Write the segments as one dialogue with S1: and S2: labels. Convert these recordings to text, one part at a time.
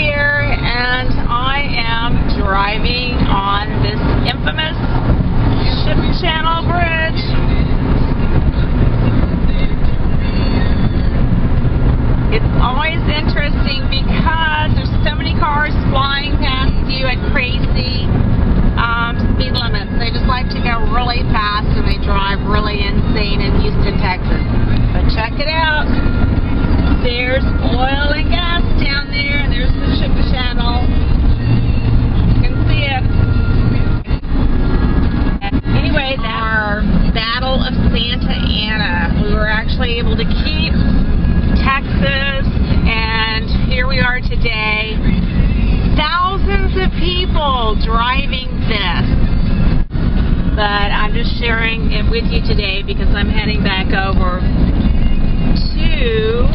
S1: here, and I am driving on this infamous Ship Channel Bridge. It's always interesting because there's so many cars flying past you at crazy speed limits. They just like to go really fast and they drive really insane in Houston, Texas. But check it out. There's oil and gas down there, and there's the Ship Channel. You can see it. Anyway, that's our Battle of Santa Ana. We were actually able to keep Texas, and here we are today. Thousands of people driving this. But I'm just sharing it with you today because I'm heading back over to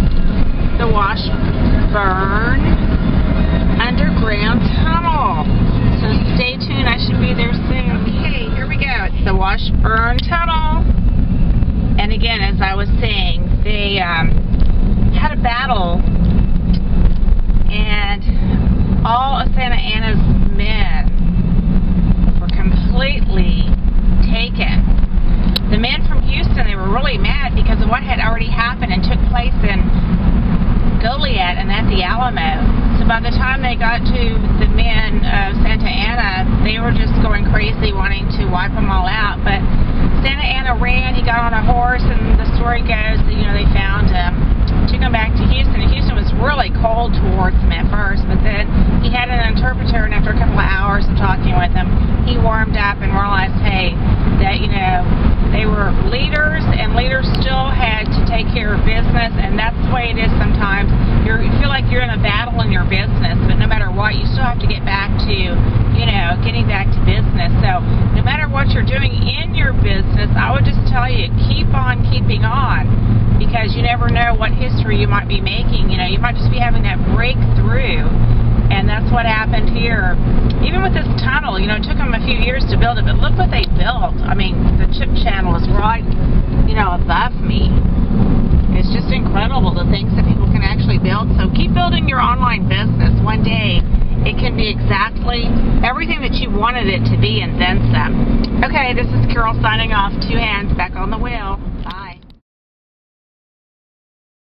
S1: the Washburn Underground Tunnel. So stay tuned, I should be there soon. Okay, here we go. It's the Washburn Tunnel. And again, as I was saying, they had a battle, and all of Santa Ana's men were completely taken. The men from Houston, they were really mad because of what had already happened and took place in Goliad and at the Alamo. So by the time they got to the men of Santa Ana, they were just going crazy wanting to wipe them all out. But Santa Ana ran, he got on a horse, and the story goes that, you know, they found him, took him back to Houston. And Houston was really cold towards him at first, but then he had an interpreter, and after a couple of hours of talking with him, he warmed up and realized, hey, that, you know, they were leaders, and leaders still had to take care of business, and that's the way it is sometimes. You feel like you're in a battle in your business, but no matter what, you still have to get back to, you know, getting back to business. So no matter what you're doing in your business, I would just tell you, keep on keeping on, because you never know what history you might be making. You know, you might just be having that breakthrough, and that's what happened here. Even with this tunnel, you know, it took them a few years to build it, but look what they built. I mean, the Ship Channel is right, you know, above me. It's just incredible the things that people can actually build. So keep building your online business. One day, it can be exactly everything that you wanted it to be and then some. Okay, this is Carol signing off. 2 hands back on the wheel.